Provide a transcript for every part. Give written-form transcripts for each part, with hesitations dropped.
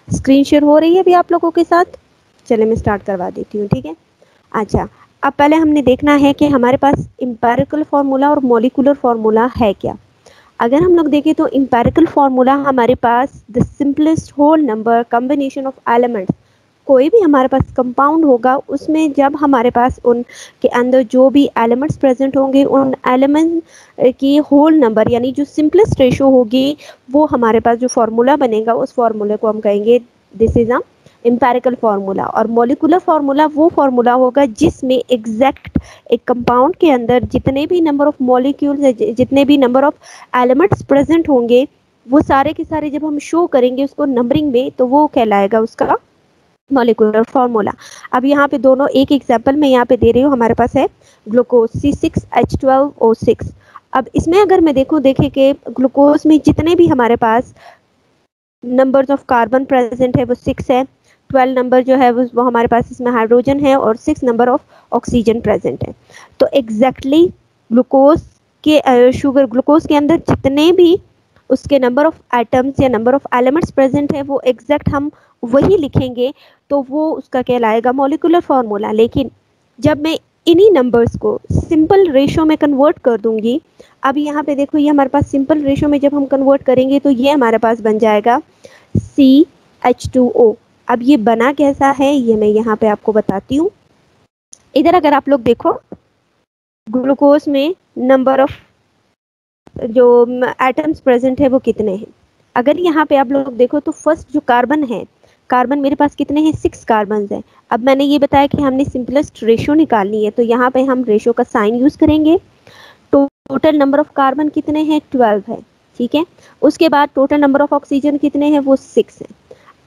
Screen share हो रही है अभी आप लोगों के साथ? चलिए मैं स्टार्ट करवा देती हूँ, ठीक है। अच्छा, अब पहले हमने देखना है कि हमारे पास एम्पिरिकल फार्मूला और मॉलिक्यूलर फार्मूला है क्या। अगर हम लोग देखें तो एम्पिरिकल फार्मूला हमारे पास the simplest whole number combination of elements, कोई भी हमारे पास कंपाउंड होगा उसमें जब हमारे पास उनके अंदर जो भी एलिमेंट्स प्रेजेंट होंगे उन एलिमेंट की होल नंबर यानी जो सिंपलेस्ट रेशो होगी वो हमारे पास जो फार्मूला बनेगा उस फार्मूले को हम कहेंगे this is a empirical formula. और मॉलिक्यूलर फार्मूला वो फार्मूला होगा जिसमें एग्जैक्ट एक कंपाउंड के अंदर जितने भी नंबर ऑफ मॉलिक्यूल्स जितने भी नंबर ऑफ एलिमेंट्स प्रेजेंट होंगे वो सारे के सारे जब हम शो करेंगे उसको नंबरिंग में तो वो कहलाएगा उसका मॉलिक्यूलर फार्मूला। अब यहाँ पे दोनों एक एग्जांपल मैं यहाँ पे दे रही हूँ, हमारे पास है ग्लूकोज C6H12O6। अब इसमें अगर मैं देखें कि ग्लूकोज में जितने भी हमारे पास नंबर्स ऑफ कार्बन प्रेजेंट है वो 6 है, 12 नंबर जो है वो हमारे पास इसमें हाइड्रोजन है और 6 नंबर ऑफ ऑक्सीजन प्रेजेंट है। तो एग्जैक्टली ग्लूकोज के शुगर ग्लूकोज के अंदर जितने भी उसके नंबर ऑफ एटम्स या नंबर ऑफ एलिमेंट्स प्रेजेंट है वो एग्जैक्ट हम वही लिखेंगे तो वो उसका कहलाएगा मॉलिक्यूलर फार्मूला। लेकिन जब मैं इन्हीं नंबर्स को सिंपल रेशो में कन्वर्ट कर दूंगी, अब यहाँ पे देखो ये हमारे पास सिंपल रेशो में जब हम कन्वर्ट करेंगे तो ये हमारे पास बन जाएगा CH2O। अब ये बना कैसा है ये मैं यहाँ पे आपको बताती हूँ। इधर अगर आप लोग देखो ग्लूकोज में नंबर ऑफ जो एटम्स प्रेजेंट है वो कितने हैं। अगर यहाँ पे आप लोग देखो तो फर्स्ट जो कार्बन है, कार्बन मेरे पास कितने हैं 6 कार्बन है। अब मैंने ये बताया कि हमने सिंपलेस्ट रेशो निकालनी है तो यहाँ पे हम रेशो का साइन यूज करेंगे। टोटल नंबर ऑफ कार्बन कितने हैं 12 है, ठीक है। उसके बाद टोटल नंबर ऑफ ऑक्सीजन कितने हैं वो 6 है।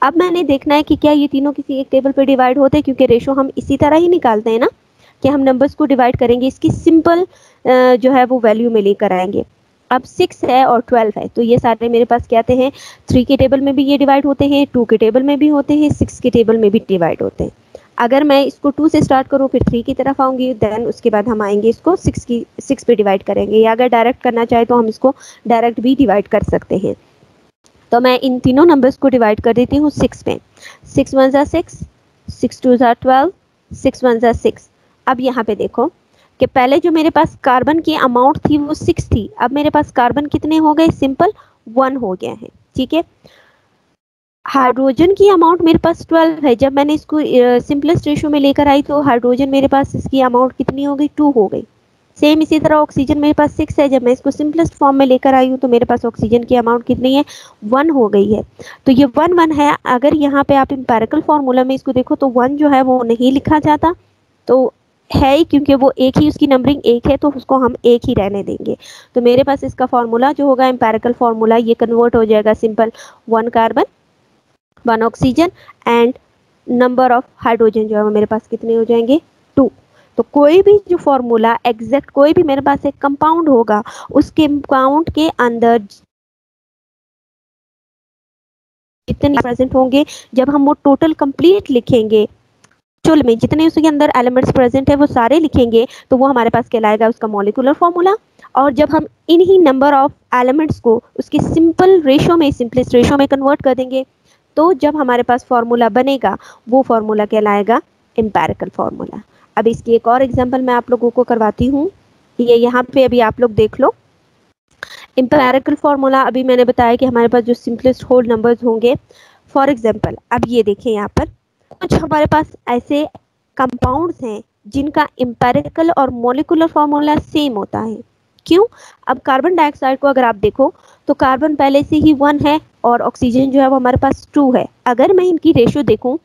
अब मैंने देखना है कि क्या ये तीनों किसी एक टेबल पे डिवाइड होते हैं, क्योंकि रेशो हम इसी तरह ही निकालते हैं ना कि हम नंबर्स को डिवाइड करेंगे इसकी सिंपल जो है वो वैल्यू में लेकर आएंगे। अब 6 है और 12 है तो ये सारे मेरे पास क्या आते हैं 3 के टेबल में भी ये डिवाइड होते हैं, 2 के टेबल में भी होते हैं, 6 के टेबल में भी डिवाइड होते हैं। अगर मैं इसको 2 से स्टार्ट करूँ फिर 3 की तरफ आऊंगी देन उसके बाद हम आएंगे इसको 6 पे डिवाइड करेंगे, या अगर डायरेक्ट करना चाहे तो हम इसको डायरेक्ट भी डिवाइड कर सकते हैं। तो मैं इन तीनों नंबर्स को डिवाइड कर देती हूँ 6 पे। 6 1 ज़ा 6, 6 2 ज़ा 12, 6 1 ज़ा 6। अब यहाँ पे देखो कि पहले जो मेरे पास कार्बन की अमाउंट थी वो 6 थी, अब मेरे पास कार्बन कितने हो गए सिंपल 1 हो गया है, ठीक है। हाइड्रोजन की अमाउंट मेरे पास 12 है, जब मैंने इसको सिंपलेस्ट रेशो में लेकर आई तो हाइड्रोजन मेरे पास इसकी अमाउंट कितनी हो गई 2 हो गई। सेम इसी तरह ऑक्सीजन मेरे पास 6 है, जब मैं इसको सिंपलेस्ट फॉर्म में लेकर आई हूँ तो मेरे पास ऑक्सीजन की अमाउंट कितनी है 1 हो गई है। तो ये 1 1 है। अगर यहाँ पे आप एम्पिरिकल फार्मूला में इसको देखो तो 1 जो है वो नहीं लिखा जाता, तो है ही क्योंकि वो एक ही उसकी नंबरिंग एक है तो उसको हम एक ही रहने देंगे। तो मेरे पास इसका फार्मूला जो होगा एम्पिरिकल फार्मूला ये कन्वर्ट हो जाएगा simple 1 carbon 1 oxygen and number of hydrogen जो है मेरे पास कितने हो जाएंगे 2। तो कोई भी जो फॉर्मूला एग्जैक्ट कोई भी मेरे पास एक कंपाउंड होगा उस कंपाउंड के अंदर जितने प्रेजेंट होंगे जब हम वो टोटल कंप्लीट लिखेंगे एक्चुअल में जितने उसके अंदर एलिमेंट्स प्रेजेंट है वो सारे लिखेंगे तो वो हमारे पास कहलाएगा उसका मॉलिक्यूलर फॉर्मूला। और जब हम इन्हीं नंबर ऑफ एलिमेंट्स को उसके सिंपल रेशो में सिंपलेस्ट रेशो में कन्वर्ट कर देंगे तो जब हमारे पास फॉर्मूला बनेगा वो फॉर्मूला कहलाएगा एम्पिरिकल फॉर्मूला। अब इसकी एक और एग्जांपल मैं आप लोगों को करवाती हूँ, ये यहाँ पे अभी आप लोग देख लो। एम्पिरिकल फॉर्मूला अभी मैंने बताया कि हमारे पास जो सिंपलेस्ट होल नंबर्स होंगे, फॉर एग्जांपल अब ये देखें यहाँ पर कुछ हमारे पास ऐसे कंपाउंड्स हैं जिनका एम्पिरिकल और मॉलिक्यूलर फॉर्मूला सेम होता है। क्यों? अब कार्बन डाइऑक्साइड को अगर आप देखो तो कार्बन पहले से ही 1 है और ऑक्सीजन जो है वो हमारे पास 2 है। अगर मैं इनकी रेशो देखूं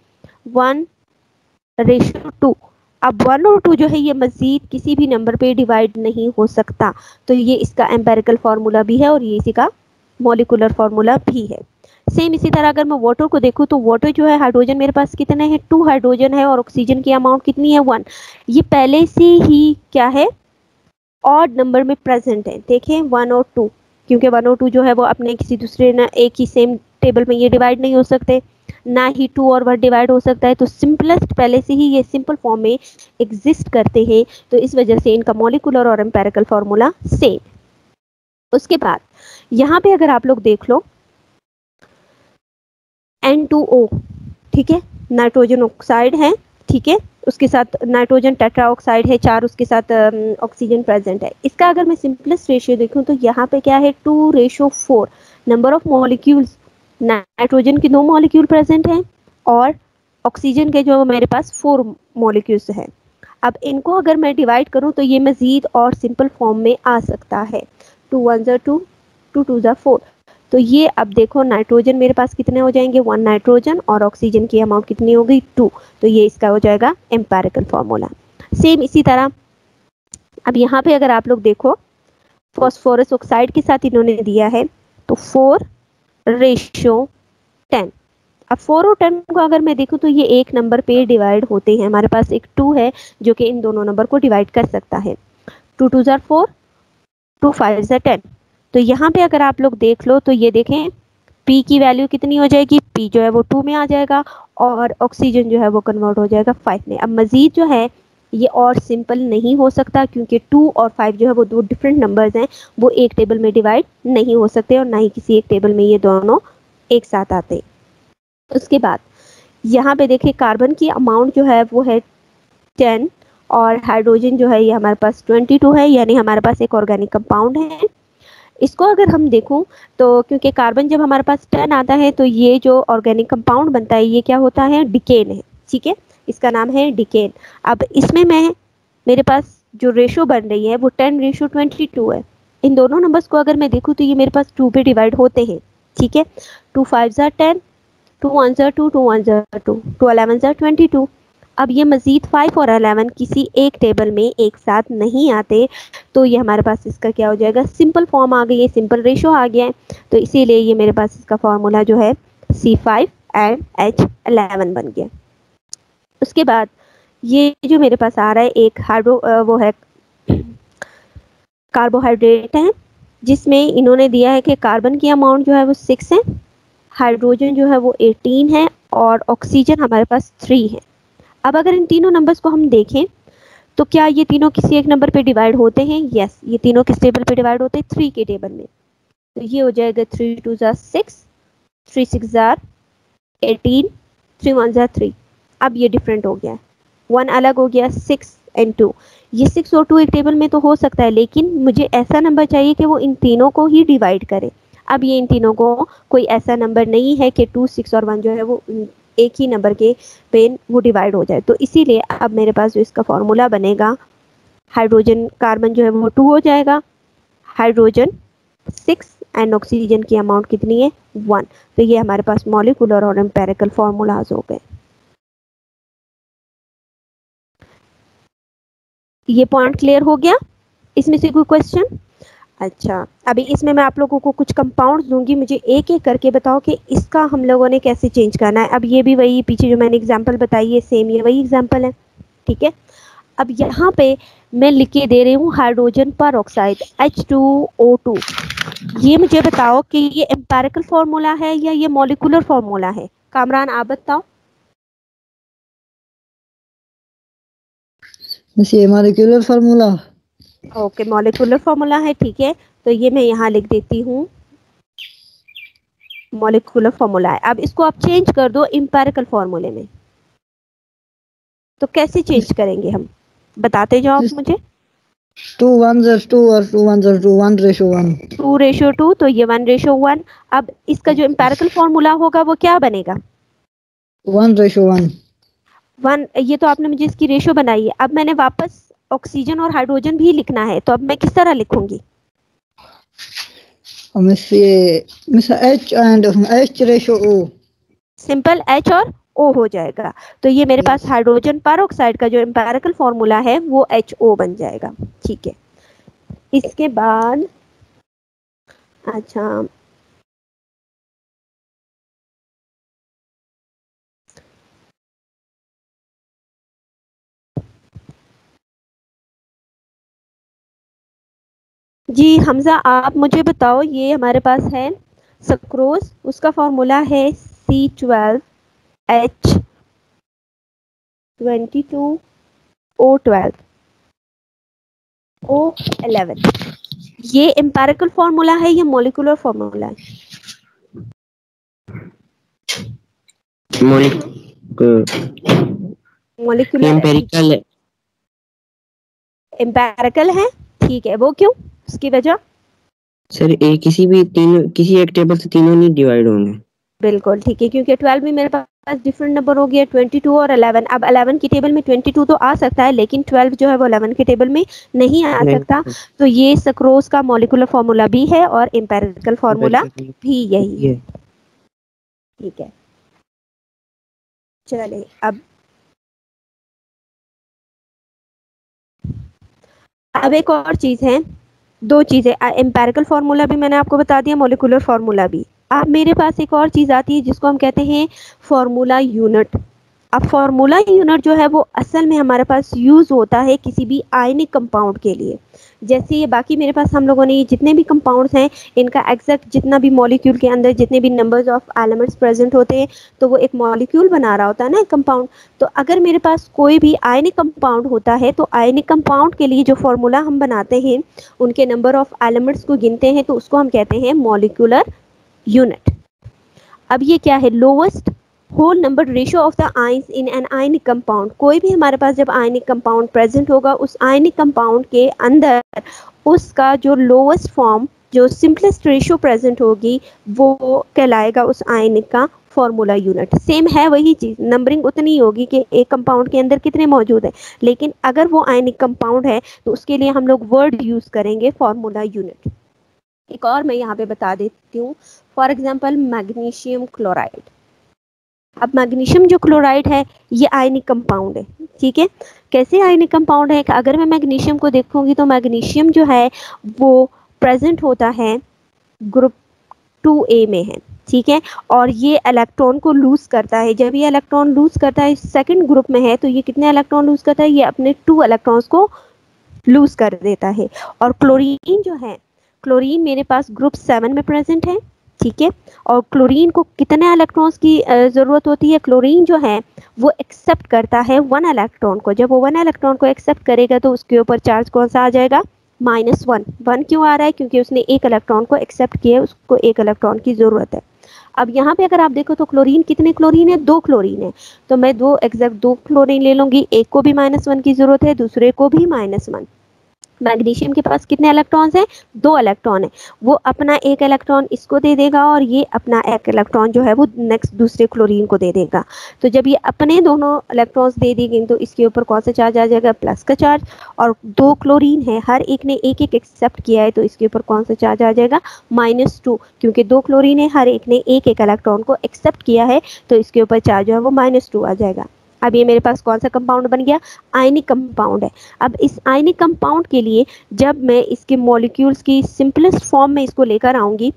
1:2, अब 1 और 2 जो है ये मजीद किसी भी नंबर पे डिवाइड नहीं हो सकता, तो ये इसका एम्पिरिकल फार्मूला भी है और ये इसी का मॉलिक्यूलर फार्मूला भी है। सेम इसी तरह अगर मैं वाटर को देखूं तो वाटर जो है हाइड्रोजन मेरे पास कितने हैं 2 हाइड्रोजन है और ऑक्सीजन की अमाउंट कितनी है 1। ये पहले से ही क्या है ऑड नंबर में प्रेजेंट है, देखें 1 और 2, क्योंकि 1 और 2 जो है वो अपने किसी दूसरे ना एक ही सेम टेबल में ये डिवाइड नहीं हो सकते, ना ही 2 और 1 डिवाइड हो सकता है। तो सिंपलेस्ट पहले से ही ये सिंपल फॉर्म में एग्जिस्ट करते हैं, तो इस वजह से इनका मॉलिक्यूलर और एम्पिरिकल फार्मूला सेम। उसके बाद यहाँ पे अगर आप लोग देख लो N2O, ठीक है, नाइट्रोजन ऑक्साइड है, ठीक है, उसके साथ नाइट्रोजन टेट्रा ऑक्साइड है 4, उसके साथ ऑक्सीजन प्रेजेंट है। इसका अगर मैं सिंपलेस्ट रेशियो देखूं तो यहाँ पे क्या है 2:4 नंबर ऑफ मॉलिक्यूल्स, नाइट्रोजन के 2 मॉलिक्यूल प्रेजेंट हैं और ऑक्सीजन के जो मेरे पास 4 मॉलिक्यूल्स हैं। अब इनको अगर मैं डिवाइड करूं तो ये मजीद और सिंपल फॉर्म में आ सकता है, 2 1 2, 2 2 4। तो ये अब देखो नाइट्रोजन मेरे पास कितने हो जाएंगे 1 नाइट्रोजन और ऑक्सीजन की अमाउंट कितनी हो गई 2, तो ये इसका हो जाएगा एम्पेरिकल फॉर्मूला। सेम इसी तरह अब यहाँ पे अगर आप लोग देखो फॉस्फोरस ऑक्साइड के साथ इन्होंने दिया है तो 4:10। अब 4 और 10 को अगर मैं देखूं तो ये एक नंबर पे डिवाइड होते हैं, हमारे पास एक 2 है जो कि इन दोनों नंबर को डिवाइड कर सकता है, 2 2 4, 2 5 10। तो यहाँ पे अगर आप लोग देख लो तो ये देखें P की वैल्यू कितनी हो जाएगी, P जो है वो 2 में आ जाएगा और ऑक्सीजन जो है वो कन्वर्ट हो जाएगा 5 में। अब मजीद जो है ये और सिंपल नहीं हो सकता क्योंकि 2 और 5 जो है वो 2 डिफरेंट नंबर्स हैं, वो एक टेबल में डिवाइड नहीं हो सकते और ना ही किसी एक टेबल में ये दोनों एक साथ आते। उसके बाद यहाँ पे देखिए कार्बन की अमाउंट जो है वो है 10 और हाइड्रोजन जो है ये हमारे पास 22 है, यानी हमारे पास एक ऑर्गेनिक कंपाउंड है। इसको अगर हम देखूं तो क्योंकि कार्बन जब हमारे पास 10 आता है तो ये जो ऑर्गेनिक कंपाउंड बनता है ये क्या होता है, डिकेन है, ठीक है, इसका नाम है डिकेन। अब इसमें मेरे पास जो रेशो बन रही है वो 10:22 है। इन दोनों नंबर्स को अगर मैं देखूं तो ये मेरे पास 2 पे डिवाइड होते हैं, ठीक है, 2 5 10, 2 1 2, 2 1 2, 2 11 22। अब ये मजीद 5 और 11 किसी एक टेबल में एक साथ नहीं आते, तो ये हमारे पास इसका क्या हो जाएगा, सिंपल फॉर्म आ गई है, सिंपल रेशो आ गया है, तो इसीलिए ये मेरे पास इसका फॉर्मूला जो है C5 and H11 बन गया। उसके बाद ये जो मेरे पास आ रहा है एक वो है कार्बोहाइड्रेट है, जिसमें इन्होंने दिया है कि कार्बन की अमाउंट जो है वो 6 है, हाइड्रोजन जो है वो 18 है और ऑक्सीजन हमारे पास 3 है। अब अगर इन तीनों नंबर्स को हम देखें तो क्या ये तीनों किसी एक नंबर पे डिवाइड होते हैं, यस, ये तीनों किस टेबल पे डिवाइड होते हैं, 3 के टेबल में। तो ये हो जाएगा 3 2 6, 3 6 18, 3 1 3। अब ये डिफरेंट हो गया है, 1 अलग हो गया, 6 and 2। ये 6 और 2 एक टेबल में तो हो सकता है, लेकिन मुझे ऐसा नंबर चाहिए कि वो इन तीनों को ही डिवाइड करे। अब ये इन तीनों को कोई ऐसा नंबर नहीं है कि 2 6 और 1 जो है वो एक ही नंबर के पे वो डिवाइड हो जाए, तो इसीलिए अब मेरे पास जो इसका फॉर्मूला बनेगा, हाइड्रोजन कार्बन जो है वो 2 हो जाएगा, हाइड्रोजन 6 एंड ऑक्सीजन की अमाउंट कितनी है 1। तो ये हमारे पास मॉलिक्यूलर और एम्पेरिकल फॉर्मूलाज हो गए। ये पॉइंट क्लियर हो गया, इसमें से कोई क्वेश्चन? अच्छा, अभी इसमें मैं आप लोगों को कुछ कंपाउंड्स दूंगी, मुझे एक एक करके बताओ कि इसका हम लोगों ने कैसे चेंज करना है। अब ये भी वही पीछे जो मैंने एग्जांपल बताई है सेम ये वही एग्जांपल है, ठीक है। अब यहाँ पे मैं लिख के दे रही हूँ हाइड्रोजन पर ऑक्साइड H2O2। ये मुझे बताओ कि ये एम्पेरिकल फॉर्मूला है या ये मॉलिक्यूलर फॉर्मूला है, कामरान आप बताओ। ये molecular formula. Okay, molecular formula है, ठीक है, तो ये मैं यहाँ लिख देती हूँ मॉलिक्यूलर फॉर्मूला है। अब इसको आप चेंज कर दो एम्पेरिकल फॉर्मूले में, तो कैसे चेंज करेंगे हम, बताते जाओ आप मुझे। 2 1 2 और 2 1 2, 1:1, 2:2, तो ये 1:1। अब इसका जो एम्पेरिकल फॉर्मूला होगा वो क्या बनेगा, 1:1। 1। ये तो आपने मुझे इसकी रेशो बनाई है, अब मैंने वापस ऑक्सीजन और हाइड्रोजन भी लिखना है, तो अब मैं किस तरह लिखूंगी, H and H:O। Simple H और O हो जाएगा। तो ये मेरे पास हाइड्रोजन पर ऑक्साइड का जो एम्पेरिकल फॉर्मूला है वो HO बन जाएगा, ठीक है। इसके बाद अच्छा जी हमजा, आप मुझे बताओ, ये हमारे पास है सक्रोज, उसका फॉर्मूला है C12H22O12O11। ये एम्पेरिकल फॉर्मूला है या मॉलिक्यूलर फॉर्मूला है? मॉलिक्यूलर एम्पेरिकल है, ठीक है, वो क्यों, उसकी वजह? सर किसी एक टेबल से तीनों नहीं डिवाइड होंगे। बिल्कुल ठीक है, क्योंकि 12 में मेरे पास डिफरेंट नंबर हो गया, 22 और 11। अब 11 की टेबल में 22 तो आ सकता है, लेकिन 12 जो है वो 11 की टेबल में नहीं आ सकता। तो ये सक्रोज का मॉलिक्यूलर फॉर्मूला भी है और एम्पेरिकल फॉर्मूला भी यही है। ठीक है, चलिए अब एक और चीज है, दो चीजें, एम्पेरिकल फॉर्मूला भी मैंने आपको बता दिया, मॉलिक्यूलर फॉर्मूला भी। अब मेरे पास एक और चीज आती है जिसको हम कहते हैं फॉर्मूला यूनिट। अब फॉर्मूला यूनिट जो है वो असल में हमारे पास यूज होता है किसी भी आयनिक कंपाउंड के लिए। जैसे ये बाकी मेरे पास हम लोगों ने ये जितने भी कंपाउंड्स हैं इनका एग्जैक्ट जितना भी मॉलिक्यूल के अंदर जितने भी नंबर्स ऑफ एलिमेंट्स प्रेजेंट होते हैं तो वो एक मॉलिक्यूल बना रहा होता है ना कंपाउंड। तो अगर मेरे पास कोई भी आयनिक कंपाउंड होता है तो आयनिक कंपाउंड के लिए जो फॉर्मूला हम बनाते हैं उनके नंबर ऑफ एलिमेंट्स को गिनते हैं तो उसको हम कहते हैं मॉलिक्यूलर यूनिट। अब ये क्या है, lowest whole number ratio of the ions in an ionic compound. कोई भी हमारे पास जब आयनिक कंपाउंड प्रेजेंट होगा उस आयनिक कंपाउंड के अंदर उसका जो लोवेस्ट फॉर्म जो सिंपलेस्ट रेशियो प्रेजेंट होगी वो कहलाएगा उस आयनिक का फॉर्मूला यूनिट। सेम है वही चीज, नंबरिंग उतनी होगी कि एक कंपाउंड के अंदर कितने मौजूद है, लेकिन अगर वो आयनिक कंपाउंड है तो उसके लिए हम लोग वर्ड यूज करेंगे फॉर्मूला यूनिट। एक और मैं यहाँ पे बता देती हूँ, फॉर एग्जाम्पल मैग्नीशियम क्लोराइड। अब मैग्नीशियम जो क्लोराइड है ये आयनिक कंपाउंड है, ठीक है। कैसे आयनिक कंपाउंड है, अगर मैं मैग्नीशियम को देखूंगी तो मैग्नीशियम जो है वो प्रेजेंट होता है ग्रुप 2A में है, ठीक है। और ये इलेक्ट्रॉन को लूज करता है, जब ये इलेक्ट्रॉन लूज करता है सेकंड ग्रुप में है तो ये कितने इलेक्ट्रॉन लूज करता है, ये अपने 2 इलेक्ट्रॉन्स को लूज कर देता है। और क्लोरीन जो है, क्लोरीन मेरे पास ग्रुप 7 में प्रेजेंट है, ठीक है। और क्लोरीन को कितने इलेक्ट्रॉन्स की ज़रूरत होती है, क्लोरीन जो है वो एक्सेप्ट करता है 1 इलेक्ट्रॉन को। जब वो 1 इलेक्ट्रॉन को एक्सेप्ट करेगा तो उसके ऊपर चार्ज कौन सा आ जाएगा, -1। 1 क्यों आ रहा है, क्योंकि उसने एक इलेक्ट्रॉन को एक्सेप्ट किया है, उसको एक इलेक्ट्रॉन की ज़रूरत है। अब यहाँ पे अगर आप देखो तो क्लोरीन कितने क्लोरीन है, 2 क्लोरीन है। तो मैं एग्जैक्ट 2 क्लोरीन ले लूंगी, एक को भी -1 की जरूरत है, दूसरे को भी -1। मैग्नीशियम के पास कितने इलेक्ट्रॉन्स हैं, 2 इलेक्ट्रॉन है। वो अपना एक इलेक्ट्रॉन इसको दे देगा और ये अपना एक इलेक्ट्रॉन जो है वो नेक्स्ट दूसरे क्लोरीन को दे देगा। तो जब ये अपने दोनों इलेक्ट्रॉन्स दे देंगे तो इसके ऊपर कौन सा चार्ज आ जाएगा, प्लस का चार्ज। और 2 क्लोरीन है, हर एक ने एक एक एक्सेप्ट किया है तो इसके ऊपर कौन सा चार्ज आ जाएगा, -2। क्योंकि 2 क्लोरीन है, हर एक ने एक एक इलेक्ट्रॉन को एक्सेप्ट किया है तो इसके ऊपर चार्ज जो है वो -2 आ जाएगा। अब ये मेरे पास कौन सा कंपाउंड बन गया, आयनिक कंपाउंड है। अब इस आयनिक कंपाउंड के लिए जब मैं इसके मॉलिक्यूल्स की सिंपलेस्ट फॉर्म में इसको लेकर आऊंगी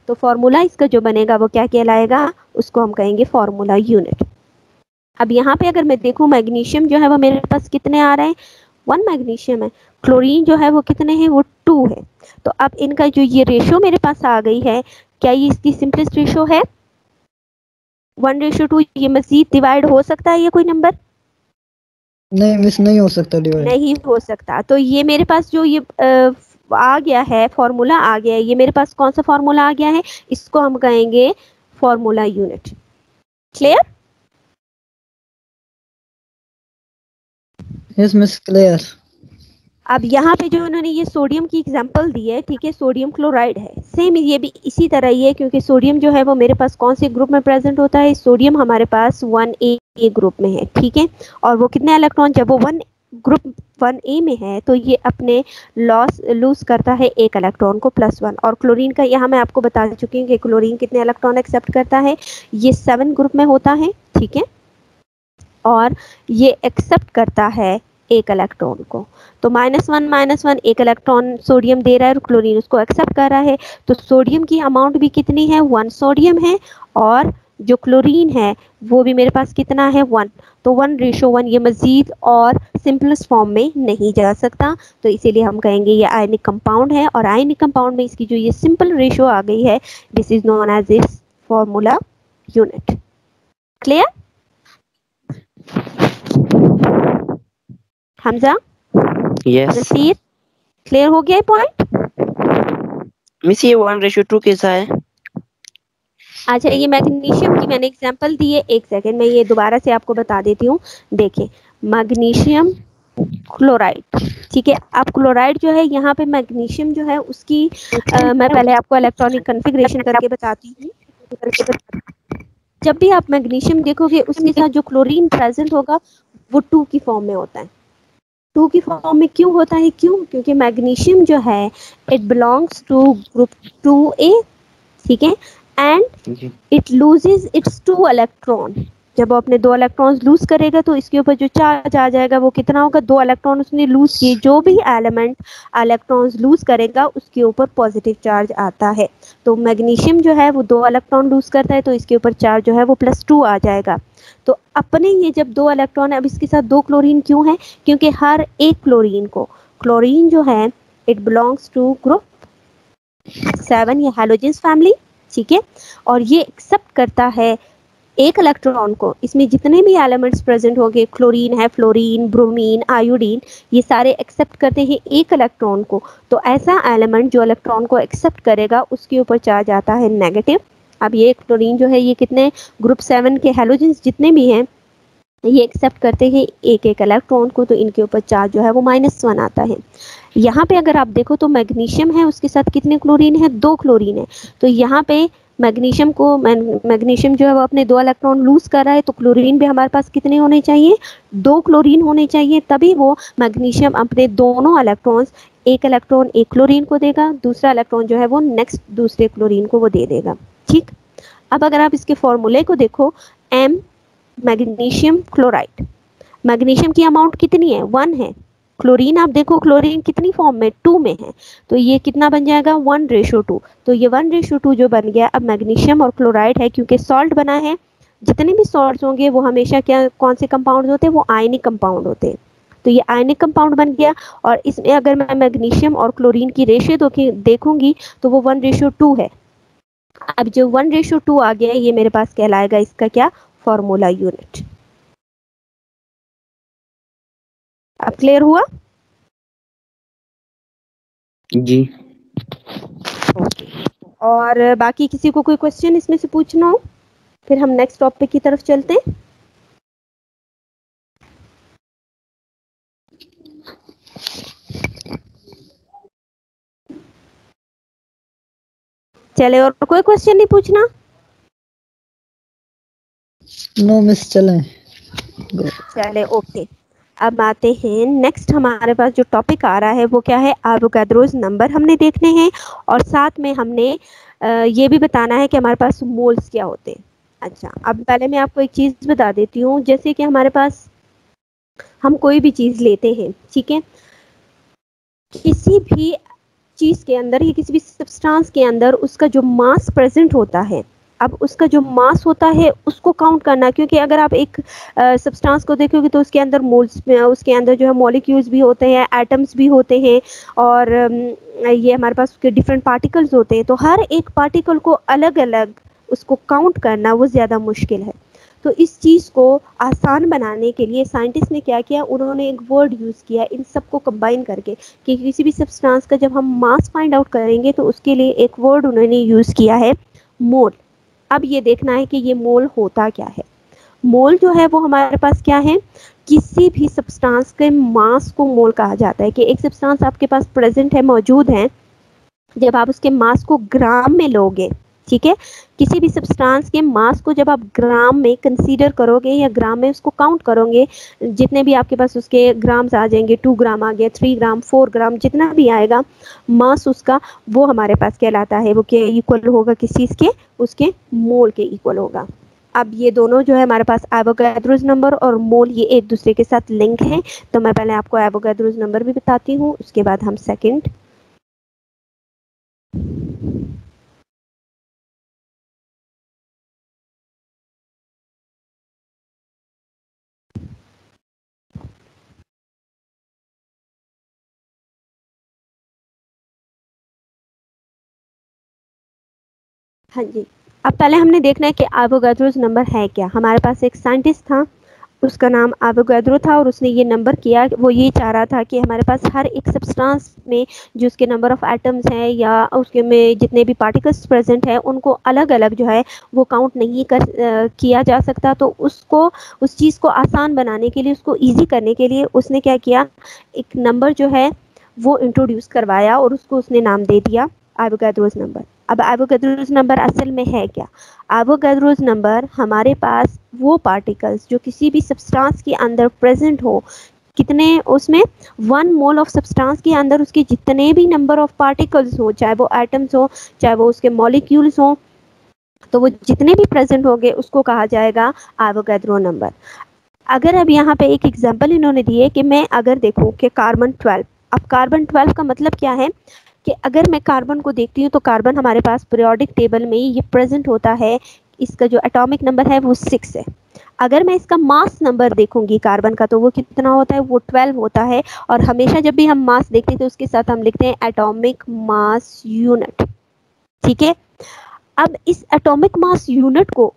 तो फॉर्मूला इसका जो बनेगा वो क्या कहलाएगा, उसको हम कहेंगे फॉर्मूला यूनिट। अब यहाँ पे अगर मैं देखूं मैग्नीशियम जो है वो मेरे पास कितने आ रहे हैं, 1 मैग्नीशियम है। क्लोरीन जो है वो कितने हैं, वो 2 है। तो अब इनका जो ये रेशियो मेरे पास आ गई है, क्या ये इसकी सिंपलेस्ट रेशियो है 1:2? ये मजीद डिवाइड हो सकता है ये कोई नंबर, नहीं मिस नहीं हो सकता डिवाइड, नहीं हो सकता। तो ये मेरे पास जो ये आ गया है फॉर्मूला आ गया है, ये मेरे पास कौन सा फॉर्मूला आ गया है, इसको हम कहेंगे formula unit. Clear? Yes miss clear. अब यहाँ पे जो उन्होंने ये सोडियम की एग्जांपल दी है, ठीक है, सोडियम क्लोराइड है, सेम ये भी इसी तरह ही है। क्योंकि सोडियम जो है वो मेरे पास कौन से ग्रुप में प्रेजेंट होता है, सोडियम हमारे पास 1A ग्रुप में है, ठीक है। और वो कितने इलेक्ट्रॉन, जब वो ग्रुप 1A में है तो ये अपने लूज करता है एक इलेक्ट्रॉन को +1। और क्लोरीन का यहाँ मैं आपको बता चुकी हूँ कि क्लोरीन कितने इलेक्ट्रॉन एक्सेप्ट करता है, ये 7 ग्रुप में होता है, ठीक है। और ये एक्सेप्ट करता है एक इलेक्ट्रॉन को। तो -1 एक इलेक्ट्रॉन सोडियम दे रहा है और क्लोरीन उसको एक्सेप्ट कर रहा है। तो सोडियम की अमाउंट भी कितनी है, 1 सोडियम है। और जो क्लोरीन है वो भी मेरे पास कितना है, 1। तो 1:1, ये मजीद और सिंपलेस्ट फॉर्म में नहीं जा सकता। तो इसीलिए हम कहेंगे ये आयनिक कंपाउंड है। और आयनिक कंपाउंड में इसकी जो ये सिंपल रेशियो आ गई है, दिस इज नोन एज इस formula unit. Clear? Hamza, yes Naseer, clear हो गया ये पॉइंट? मिस ये 1:2 कैसा है? अच्छा, ये मैग्नीशियम की मैंने एग्जांपल दी है, एक सेकंड मैं ये दोबारा से आपको बता देती हूँ। देखिए, मैग्नीशियम क्लोराइड, ठीक है। अब क्लोराइड जो है यहाँ पे मैग्नीशियम जो है उसकी मैं पहले आपको इलेक्ट्रॉनिक कॉन्फ़िगरेशन करके बताती हूँ। जब भी आप मैग्नीशियम देखोगे उसके साथ जो क्लोरीन प्रेजेंट होगा वो 2 की फॉर्म में होता है। 2 की फॉर्म में क्यों होता है? क्यों? क्योंकि मैग्नीशियम जो है it belongs to group 2A, ठीक है, and it loses it's 2 electron. जब वो अपने 2 इलेक्ट्रॉन्स लूज करेगा तो इसके ऊपर जो चार्ज आ जाएगा वो कितना होगा? 2 इलेक्ट्रॉन उसने लूज किए। जो भी एलिमेंट इलेक्ट्रॉन्स लूज करेगा उसके ऊपर पॉजिटिव चार्ज आता है। तो मैग्नीशियम जो है वो 2 इलेक्ट्रॉन लूज करता है तो इसके ऊपर चार्ज जो है वो +2 आ जाएगा। तो अपने ये जब 2 इलेक्ट्रॉन है, अब इसके साथ 2 क्लोरीन क्यों है? क्योंकि हर एक क्लोरीन को, क्लोरीन जो है इट बिलोंग्स टू ग्रुप 7 या हैलोजेंस फैमिली, ठीक है, और ये एक्सेप्ट करता है एक इलेक्ट्रॉन को। इसमें जितने भी एलिमेंट्स प्रेजेंट होंगे, क्लोरीन है, फ्लोरीन, ब्रोमीन, आयोडीन, ये सारे एक्सेप्ट करते हैं एक इलेक्ट्रॉन को। तो ऐसा एलिमेंट जो इलेक्ट्रॉन को एक्सेप्ट करेगा उसके ऊपर चार्ज आता है नेगेटिव। अब ये क्लोरीन जो है ये कितने ग्रुप 7 के हैलोजेंस जितने भी हैं ये एक्सेप्ट करते हैं एक एक इलेक्ट्रॉन को, तो इनके ऊपर चार्ज जो है वो -1 आता है। यहाँ पे अगर आप देखो तो मैग्नीशियम है उसके साथ कितने क्लोरीन है? 2 क्लोरीन है। तो यहाँ पे मैग्नीशियम जो है वो अपने 2 इलेक्ट्रॉन लूज कर रहा है, तो क्लोरीन भी हमारे पास कितने होने चाहिए? 2 क्लोरीन होने चाहिए, तभी वो मैग्नीशियम अपने दोनों इलेक्ट्रॉन्स, एक इलेक्ट्रॉन एक क्लोरीन को देगा, दूसरा इलेक्ट्रॉन जो है वो नेक्स्ट दूसरे क्लोरीन को वो दे देगा, ठीक। अब अगर आप इसके फॉर्मूले को देखो, एम मैग्नीशियम क्लोराइड, मैग्नीशियम की अमाउंट कितनी है? 1 है। क्लोरीन आप देखो, क्लोरीन कितनी फॉर्म में? 2 में है, तो ये कितना बन जाएगा? 1:2। तो ये 1:2 जो बन गया, अब मैग्नीशियम और क्लोराइड है क्योंकि सॉल्ट बना है, जितने भी सॉल्ट्स होंगे वो हमेशा क्या, कौन से कंपाउंड होते हैं? वो आयनिक कंपाउंड होते हैं। तो ये आयनिक कंपाउंड बन गया, और इसमें अगर मैं मैग्नीशियम और क्लोरीन की रेशियो देखूंगी तो वो 1:2 है। अब जो 1:2 आ गया ये मेरे पास कहलाएगा इसका क्या? Formula unit. अब क्लियर हुआ? जी। ओके। और बाकी किसी को कोई क्वेश्चन इसमें से पूछना हो, फिर हम नेक्स्ट टॉपिक की तरफ चलते हैं। चले, और कोई क्वेश्चन नहीं पूछना? नो मिस, चलें। चले, ओके। अब आते हैं नेक्स्ट, हमारे पास जो टॉपिक आ रहा है वो क्या है? एवोगाड्रोस नंबर हमने देखने हैं, और साथ में हमने ये भी बताना है कि हमारे पास मोल्स क्या होते हैं। अच्छा, अब पहले मैं आपको एक चीज़ बता देती हूँ, जैसे कि हमारे पास हम कोई भी चीज़ लेते हैं, ठीक है, किसी भी चीज़ के अंदर या किसी भी सब्सटेंस के अंदर उसका जो मास प्रेजेंट होता है, अब उसका जो मास होता है उसको काउंट करना, क्योंकि अगर आप एक सब्सटेंस को देखोगे तो उसके अंदर मोल्स में, उसके अंदर जो है मॉलिक्यूल्स भी होते हैं, एटम्स भी होते हैं, और ये हमारे पास उसके डिफरेंट पार्टिकल्स होते हैं। तो हर एक पार्टिकल को अलग अलग उसको काउंट करना वो ज़्यादा मुश्किल है। तो इस चीज़ को आसान बनाने के लिए साइंटिस्ट ने क्या किया, उन्होंने एक वर्ड यूज़ किया इन सबको कंबाइन करके, कि किसी भी सब्सटेंस का जब हम मास फाइंड आउट करेंगे तो उसके लिए एक वर्ड उन्होंने यूज़ किया है, मोल। अब ये देखना है कि ये मोल होता क्या है। मोल जो है वो हमारे पास क्या है? किसी भी सब्सटेंस के मास को मोल कहा जाता है, कि एक सब्सटेंस आपके पास प्रेजेंट है, मौजूद है, जब आप उसके मास को ग्राम में लोगे, ठीक है, किसी भी सब्सटेंस के मास को जब आप ग्राम में कंसीडर करोगे या ग्राम में उसको काउंट करोगे, जितने भी आपके पास उसके ग्राम्स आ जाएंगे, 2 ग्राम आ गया, 3 ग्राम, 4 ग्राम, जितना भी आएगा मास उसका, वो हमारे पास कहलाता है, वो क्या इक्वल होगा किस चीज़ के? उसके मोल के इक्वल होगा। अब ये दोनों जो है हमारे पास एवोगाड्रोस नंबर और मोल, ये एक दूसरे के साथ लिंक हैं। तो मैं पहले आपको एवोगाड्रोस नंबर भी बताती हूँ, उसके बाद हम सेकंड। हाँ जी, अब पहले हमने देखना है कि एवोगाड्रोस नंबर है क्या। हमारे पास एक साइंटिस्ट था, उसका नाम एवोगाड्रो था और उसने ये नंबर किया, वो ये चाह रहा था कि हमारे पास हर एक सब्सटेंस में जो उसके नंबर ऑफ एटम्स हैं या उसके में जितने भी पार्टिकल्स प्रेजेंट हैं उनको अलग अलग जो है वो काउंट नहीं किया जा सकता। तो उसको उस चीज़ को आसान बनाने के लिए, उसको ईजी करने के लिए उसने क्या किया, एक नंबर जो है वो इंट्रोड्यूस करवाया और उसको उसने नाम दे दिया एवोगाड्रोस नंबर। अब एवोगाड्रोस नंबर असल में है क्या? एवोगाड्रोस नंबर हमारे पास वो पार्टिकल्स जो किसी भी सब्सटेंस के अंदर प्रेजेंट हो, कितने उसमें 1 मोल ऑफ सब्सटेंस के अंदर उसके जितने भी नंबर ऑफ पार्टिकल्स हो, चाहे वो एटम्स हो चाहे वो उसके मॉलिक्यूल्स हो, तो वो जितने भी प्रेजेंट होंगे उसको कहा जाएगा एवोगाड्रो नंबर। अगर अब यहाँ पे एक एग्जांपल इन्होंने दिए कि मैं अगर देखूं कि कार्बन 12, अब कार्बन 12 का मतलब क्या है कि अगर मैं कार्बन को देखती हूँ तो कार्बन हमारे पास पीरियोडिक टेबल में ये प्रेजेंट होता है, इसका जो एटॉमिक नंबर है वो 6 है। अगर मैं इसका मास नंबर देखूंगी कार्बन का तो वो कितना होता है, वो 12 होता है। और हमेशा जब भी हम मास देखते हैं तो उसके साथ हम लिखते हैं एटॉमिक मास यूनिट, ठीक है। अब इस एटॉमिक मास यूनिट को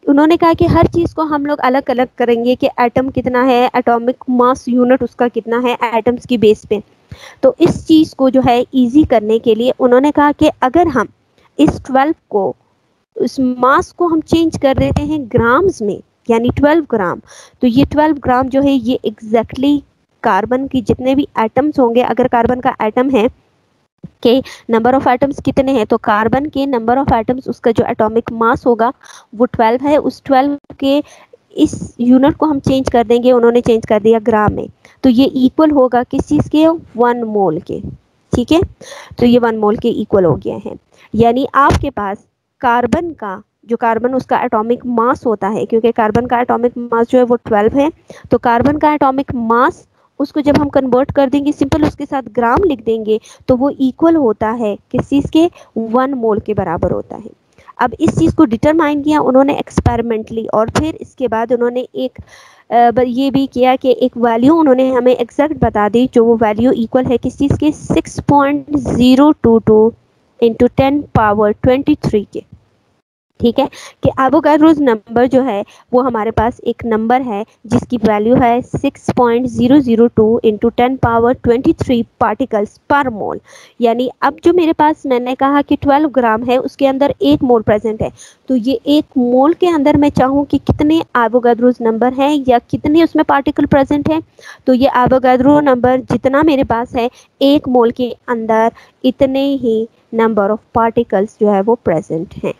उन्होंने कहा कि हर चीज़ को हम लोग अलग अलग करेंगे कि एटम कितना है, एटॉमिक मास यूनिट उसका कितना है एटम्स की बेस पे। तो इस चीज़ को जो है इजी करने के लिए उन्होंने कहा कि अगर हम इस 12 को, उस मास को हम चेंज कर देते हैं ग्राम्स में, यानी 12 ग्राम, तो ये 12 ग्राम जो है ये एग्जैक्टली कार्बन की जितने भी एटम्स होंगे, अगर कार्बन का एटम है के नंबर ऑफ एटम्स कितने हैं, तो कार्बन के नंबर ऑफ एटम्स उसका जो एटॉमिक मास होगा वो 12 है, उस 12 के इस यूनिट को हम चेंज कर देंगे, उन्होंने चेंज कर दिया ग्राम में, तो ये इक्वल होगा किस चीज़ के, 1 मोल के, ठीक है। तो ये 1 मोल के इक्वल हो गया है। यानी आपके पास कार्बन का जो कार्बन उसका एटॉमिक मास होता है, क्योंकि कार्बन का एटॉमिक मास जो है वो 12 है, तो कार्बन का एटॉमिक मास उसको जब हम कन्वर्ट कर देंगे सिंपल उसके साथ ग्राम लिख देंगे तो वो इक्वल होता है किस चीज़ के, 1 मोल के बराबर होता है। अब इस चीज़ को डिटरमाइन किया उन्होंने एक्सपेरिमेंटली, और फिर इसके बाद उन्होंने एक ये भी किया कि एक वैल्यू उन्होंने हमें एग्जैक्ट बता दी, जो वो वैल्यू इक्वल है किस चीज़ के, 6.022 इंटू 10 पावर 23 के, ठीक है। कि एवोगाड्रोस नंबर जो है वो हमारे पास एक नंबर है जिसकी वैल्यू है 6.002 इंटू 10 पावर 23 पार्टिकल्स पर मोल। यानी अब जो मेरे पास मैंने कहा कि 12 ग्राम है उसके अंदर 1 मोल प्रेजेंट है, तो ये 1 मोल के अंदर मैं चाहूँ कि कितने एवोगाड्रोस नंबर हैं या कितने उसमें पार्टिकल प्रेजेंट हैं, तो ये एवोगाड्रो नंबर जितना मेरे पास है 1 मोल के अंदर इतने ही नंबर ऑफ पार्टिकल्स जो है वो प्रेजेंट हैं।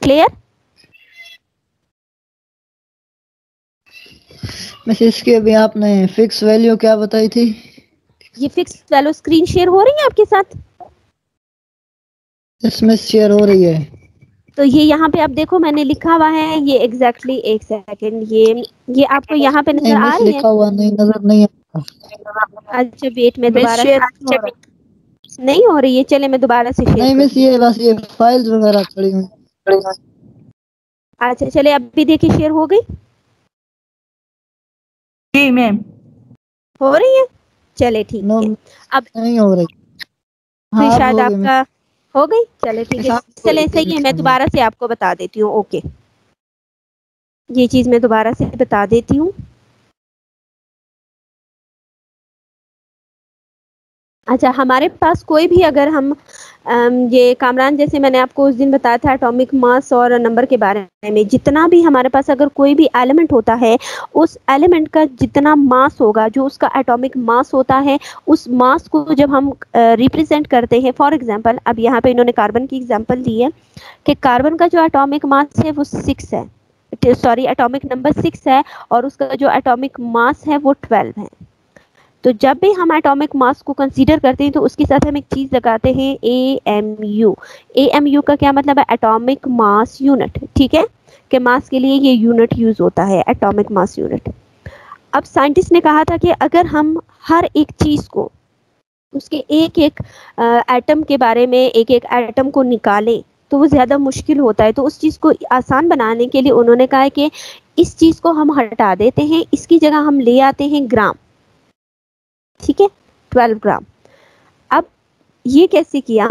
क्लियर? मिस इसकी अभी आपने फिक्स वैल्यू क्या बताई थी? ये फिक्स वैल्यू स्क्रीन शेयर हो रही है आपके साथ? इसमें शेयर हो रही है। तो ये यहाँ पे आप देखो मैंने लिखा हुआ है ये एग्जैक्टली, एक सेकंड, ये आपको यहाँ पे नहीं नजर आ मिस रही है? लिखा हुआ नहीं, नजर नहीं आता। अच्छा वेट, मैं मिस दोबारा शेयर नहीं हो रही है, चले मैं दोबारा से शेयर नहीं कर मिस ये बस ये फाइल्स वगैरह खड़ी हुई। अच्छा चले अभी देखिए शेयर हो गई, जी मैम। हो रही है, चले ठीक नो है। अब नहीं हो रही। फिर हाँ अब शायद हो गई मिस। आपका हो गई, चले ठीक है, हो चले गई सही है, मिस, मैं हाँ। दोबारा से आपको बता देती हूँ। ओके, ये चीज़ मैं दोबारा से बता देती हूँ। अच्छा हमारे पास कोई भी अगर हम ये कामरान, जैसे मैंने आपको उस दिन बताया था एटॉमिक मास और नंबर के बारे में, जितना भी हमारे पास अगर कोई भी एलिमेंट होता है उस एलिमेंट का जितना मास होगा, जो उसका एटॉमिक मास होता है, उस मास को जब हम रिप्रेजेंट करते हैं, फॉर एग्जांपल अब यहाँ पे इन्होंने कार्बन की एग्जांपल दी है कि कार्बन का जो एटॉमिक मास है वो 6 है, सॉरी एटॉमिक नंबर 6 है और उसका जो एटॉमिक मास है वो 12 है। तो जब भी हम एटॉमिक मास को कंसीडर करते हैं तो उसके साथ हम एक चीज़ लगाते हैं AMU। AMU का क्या मतलब है, एटॉमिक मास यूनिट, ठीक है, कि मास के लिए ये यूनिट यूज होता है, एटॉमिक मास यूनिट। अब साइंटिस्ट ने कहा था कि अगर हम हर एक चीज़ को उसके एक एक एटम के बारे में, एक एक एटम को निकालें तो वो ज़्यादा मुश्किल होता है, तो उस चीज़ को आसान बनाने के लिए उन्होंने कहा है कि इस चीज़ को हम हटा देते हैं, इसकी जगह हम ले आते हैं ग्राम, ठीक है, 12 ग्राम। अब ये कैसे किया,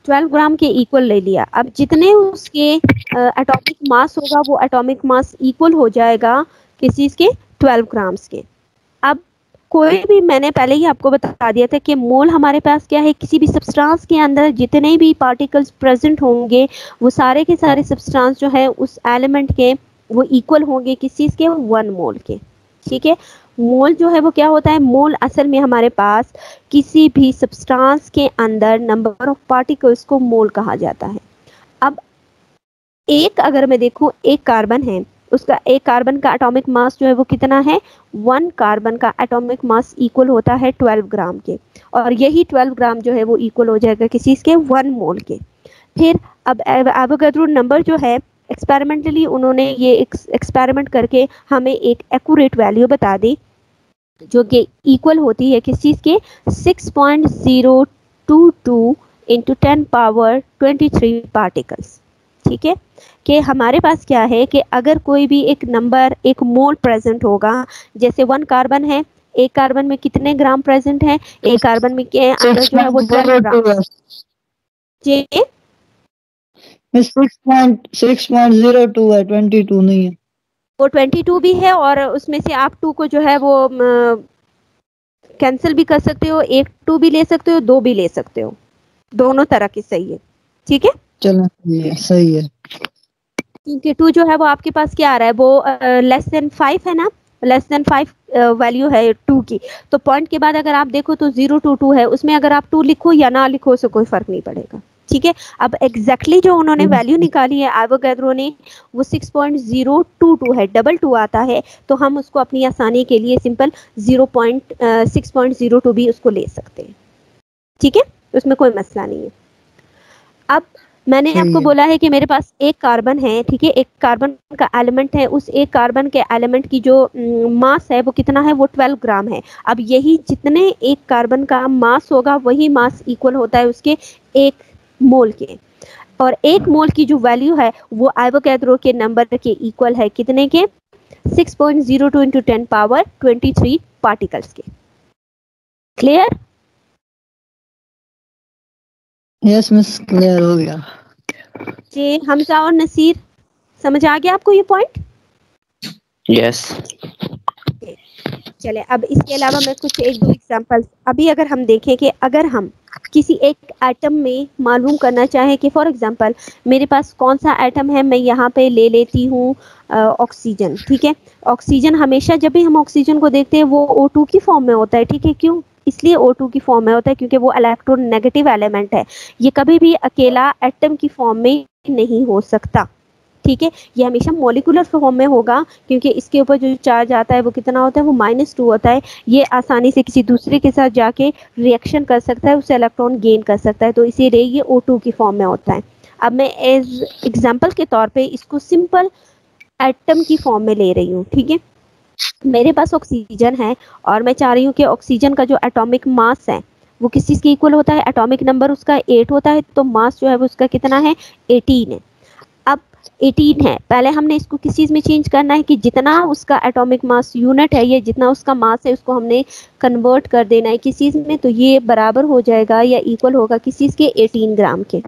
12 ग्राम के इक्वल ले लिया। अब जितने उसके एटॉमिक मास होगा वो एटॉमिक मास इक्वल हो जाएगा किस चीज के, 12 ग्राम्स के। अब कोई भी, मैंने पहले ही आपको बता दिया था कि मोल हमारे पास क्या है, किसी भी सब्सटेंस के अंदर जितने भी पार्टिकल्स प्रेजेंट होंगे वो सारे के सारे सब्सटेंस जो है उस एलिमेंट के वो इक्वल होंगे किस चीज के, 1 मोल के। ठीक है, मोल जो है वो क्या होता है, मोल असल में हमारे पास किसी भी सब्सटेंस के अंदर नंबर ऑफ पार्टिकल्स को मोल कहा जाता है। अब एक, अगर मैं देखूं एक कार्बन है, उसका एक कार्बन का एटॉमिक मास जो है वो कितना है, 1 कार्बन का एटॉमिक मास इक्वल होता है 12 ग्राम के, और यही 12 ग्राम जो है वो इक्वल हो जाएगा किसी के, 1 मोल के। फिर अब एवोगाड्रो नंबर जो है, एक्सपेरिमेंटली उन्होंने ये एक्सपेरिमेंट करके हमें एक एक्यूरेट वैल्यू बता दी जो कि इक्वल होती है किस चीज़ के, 6.022 इंटू 10 पावर 23 पार्टिकल्स। ठीक है, कि हमारे पास क्या है कि अगर कोई भी एक नंबर, एक मोल प्रेजेंट होगा, जैसे 1 कार्बन है, एक कार्बन में कितने ग्राम प्रेजेंट है, एक कार्बन में के अंदर जो है वो 12 ग्राम। जी 6.02 है, 22 नहीं है। वो 22 भी है, और उसमें से आप 2 को जो है वो कैंसिल भी कर सकते हो, एक 2 भी ले सकते हो, 2 भी ले सकते हो, दोनों तरह की सही है। ठीक है, चलो सही है। क्योंकि 2 जो है वो आपके पास क्या आ रहा है, वो लेस देन 5 है ना, लेस देन 5 वैल्यू है 2 की, तो पॉइंट के बाद अगर आप देखो तो 022 है, उसमें अगर आप 2 लिखो या ना लिखो उससे कोई फर्क नहीं पड़ेगा। ठीक है, अब एग्जैक्टली जो उन्होंने वैल्यू निकाली है एवोगाड्रो ने, वो 6.022 है, डबल 2 आता है, तो हम उसको अपनी आसानी के लिए सिंपल 6.02 भी उसको ले सकते हैं। ठीक है, उसमें कोई मसला नहीं है। अब मैंने आपको बोला है कि मेरे पास एक कार्बन है, ठीक है, एक कार्बन का एलिमेंट है, उस एक कार्बन के एलिमेंट की जो मास है वो कितना है, वो 12 ग्राम है। अब यही जितने एक कार्बन का मास होगा वही मास इक्वल होता है उसके 1 मोल के, और 1 मोल की जो वैल्यू है वो एवोगाड्रो के नंबर के इक्वल है कितने के, 6.02 इंटू 10 पावर 23 पार्टिकल्स के। क्लियर? यस मिस, क्लियर हो गया जी हमजा और नसीर, समझ आ गया आपको ये पॉइंट? यस। चले, अब इसके अलावा मैं कुछ 1-2 एग्जांपल्स, अभी अगर हम देखें कि अगर हम किसी एक एटम में मालूम करना चाहें कि फॉर एग्जांपल मेरे पास कौन सा एटम है, मैं यहाँ पे ले लेती हूँ ऑक्सीजन। ठीक है, ऑक्सीजन हमेशा जब भी हम ऑक्सीजन को देखते हैं वो O2 की फॉर्म में होता है। ठीक है, क्यों? इसलिए O2 की फॉर्म में होता है क्योंकि वो इलेक्ट्रोनेगेटिव एलिमेंट है, ये कभी भी अकेला एटम की फॉर्म में नहीं हो सकता। ठीक है, ये हमेशा मॉलिक्यूलर फॉर्म में होगा क्योंकि इसके ऊपर जो चार्ज आता है वो कितना होता है, वो -2 होता है। ये आसानी से किसी दूसरे के साथ जाके रिएक्शन कर सकता है, उससे इलेक्ट्रॉन गेन कर सकता है, तो इसीलिए ये O2 की फॉर्म में होता है। अब मैं एज एग्जांपल के तौर पे इसको सिंपल एटम की फॉर्म में ले रही हूँ। ठीक है, मेरे पास ऑक्सीजन है और मैं चाह रही हूँ कि ऑक्सीजन का जो एटॉमिक मास है वो किस चीज़ के इक्वल होता है, एटॉमिक नंबर उसका 8 होता है, तो मास जो है वो उसका कितना है, 18 है। अब 18 है, पहले हमने इसको किस चीज़ में चेंज करना है कि जितना उसका एटॉमिक मास यूनिट है, ये जितना उसका मास है उसको हमने कन्वर्ट कर देना है किस चीज़ में, तो ये बराबर हो जाएगा या इक्वल होगा किस चीज़ के, 18 ग्राम के।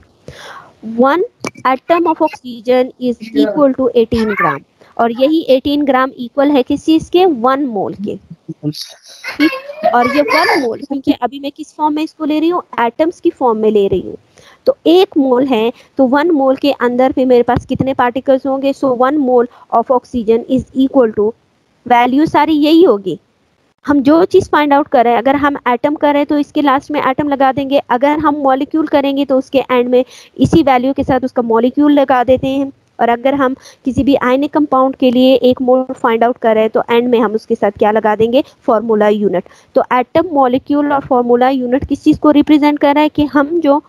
1 atom of oxygen is equal to 18 gram, और यही 18 ग्राम इक्वल है किस चीज़ के, 1 मोल के। ठीक, और ये 1 मोल, क्योंकि अभी मैं किस फॉर्म में इसको ले रही हूँ, एटम्स की फॉर्म में ले रही हूँ, तो 1 मोल है, तो 1 मोल के अंदर फिर मेरे पास कितने पार्टिकल्स होंगे, so 1 mole of oxygen is equal to, value सारी यही होगी। हम जो चीज़ फाइंड आउट कर रहे हैं, अगर हम एटम कर रहे हैं तो इसके लास्ट में एटम लगा देंगे, अगर हम मॉलिक्यूल करेंगे तो उसके एंड में इसी वैल्यू के साथ उसका मॉलिक्यूल लगा देते हैं, और अगर हम किसी भी आयनिक कंपाउंड के लिए एक मोल फाइंड आउट कर रहे हैं तो एंड में हम उसके साथ क्या लगा देंगे, फार्मूला यूनिट। तो एटम, मॉलिक्यूल और फार्मूला यूनिट किस चीज़ को रिप्रेजेंट कर रहा है कि हम जो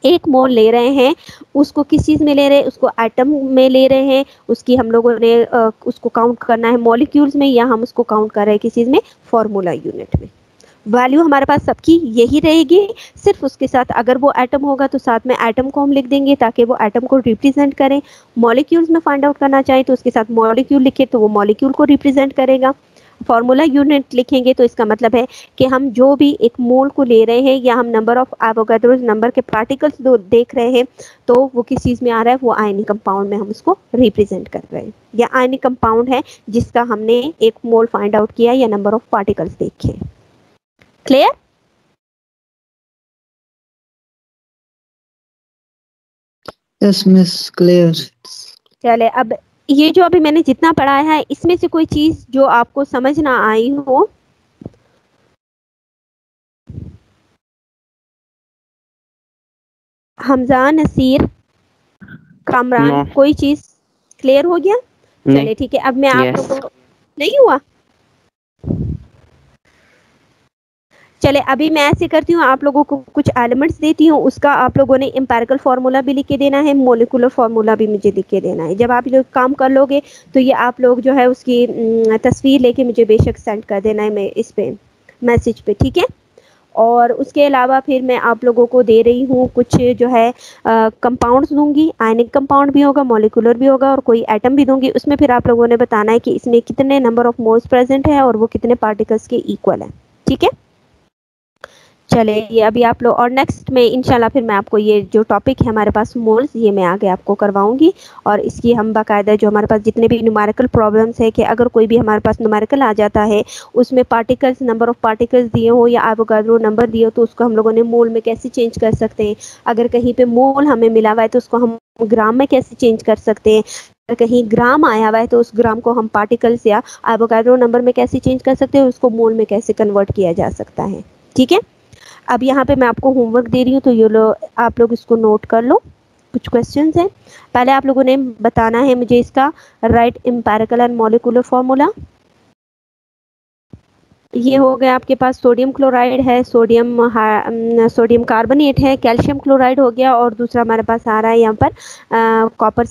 1 मोल ले रहे हैं उसको किस चीज़ में ले रहे हैं, उसको एटम में ले रहे हैं, उसकी हम लोगों ने उसको काउंट करना है मॉलिक्यूल्स में, या हम उसको काउंट कर रहे हैं किस चीज़ में, फार्मूला यूनिट में। वैल्यू हमारे पास सबकी यही रहेगी, सिर्फ उसके साथ अगर वो एटम होगा तो साथ में एटम को हम लिख देंगे ताकि वो एटम को रिप्रेजेंट करें। मॉलिक्यूल्स में फाइंड आउट करना चाहें तो उसके साथ मॉलिक्यूल लिखे तो वो मॉलिक्यूल को रिप्रेजेंट करेगा। फॉर्मूला यूनिट लिखेंगे तो इसका मतलब है कि हम जो भी एक मोल को ले रहे हैं या हम नंबर ऑफ एवोगाड्रोस नंबर के पार्टिकल्स देख रहे हैं तो वो किस चीज में आ रहा है, वो आयनिक कंपाउंड में हम उसको रिप्रेजेंट कर रहे हैं, या आयनिक कंपाउंड है जिसका हमने एक मोल फाइंड आउट किया या नंबर ऑफ पार्टिकल्स देखे। क्लियर? Yes miss, clear. चले, अब ये जो अभी मैंने जितना पढ़ाया है इसमें से कोई चीज जो आपको समझ ना आई हो, हमजा, नसीर, कामरान, No. कोई चीज क्लियर हो गया? नहीं। चले ठीक है, अब मैं आप Yes. लोगों को नहीं हुआ। चले अभी मैं ऐसे करती हूँ, आप लोगों को कुछ एलिमेंट्स देती हूँ, उसका आप लोगों ने एम्पेरिकल फार्मूला भी लिख के देना है, मोलिकुलर फार्मूला भी मुझे लिख के देना है। जब आप लोग काम कर लोगे तो ये आप लोग जो है उसकी तस्वीर लेके मुझे बेशक सेंड कर देना है, मैं इस पे मैसेज पे, ठीक है। और उसके अलावा फिर मैं आप लोगों को दे रही हूँ कुछ जो है कंपाउंड्स दूंगी, आयनिक कंपाउंड भी होगा, मॉलिकुलर भी होगा, और कोई एटम भी दूंगी। उसमें फिर आप लोगों ने बताना है कि इसमें कितने नंबर ऑफ मोल्स प्रेजेंट है और वो कितने पार्टिकल्स के इक्वल है, ठीक है। चले ये अभी आप लोग, और नेक्स्ट में इंशाल्लाह फिर मैं आपको ये जो टॉपिक है हमारे पास मोल्स, ये मैं आगे आपको करवाऊंगी। और इसकी हम बाकायदा जो हमारे पास जितने भी न्यूमेरिकल प्रॉब्लम्स है कि अगर कोई भी हमारे पास न्यूमेरिकल आ जाता है उसमें पार्टिकल्स, नंबर ऑफ पार्टिकल्स दिए हो या एवोगाड्रो नंबर दिए हो, तो उसको हम लोगों ने मोल में कैसे चेंज कर सकते हैं। अगर कहीं पे मोल हमें मिला हुआ है तो उसको हम ग्राम में कैसे चेंज कर सकते हैं। अगर कहीं ग्राम आया हुआ है तो उस ग्राम को हम पार्टिकल्स या एवोगाड्रो नंबर में कैसे चेंज कर सकते हैं, उसको मोल में कैसे कन्वर्ट किया जा सकता है, ठीक है। अब यहाँ पे मैं आपको होमवर्क दे रही हूँ तो ये आप लोग इसको नोट कर लो। कुछ क्वेश्चंस हैं, पहले आप लोगों ने बताना है मुझे इसका right empirical and molecular formula. ये हो गया आपके पास सोडियम क्लोराइड है, सोडियम कार्बोनेट है, कैल्शियम क्लोराइड हो गया, और दूसरा हमारे पास आ रहा है यहाँ पर कॉपर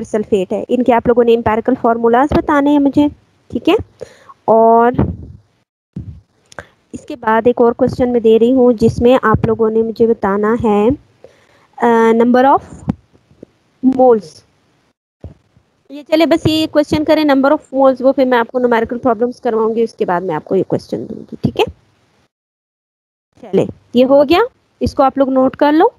सल्फेट है। इनके आप लोगों ने एम्पेरिकल फार्मूलाज बताने हैं मुझे, ठीक है। और इसके बाद एक और क्वेश्चन मैं दे रही हूँ जिसमें आप लोगों ने मुझे बताना है नंबर ऑफ मोल्स। ये चले बस ये क्वेश्चन करें नंबर ऑफ मोल्स, वो फिर मैं आपको न्यूमेरिकल प्रॉब्लम्स करवाऊंगी, उसके बाद मैं आपको ये क्वेश्चन दूंगी, ठीक है। चले ये हो गया, इसको आप लोग नोट कर लो।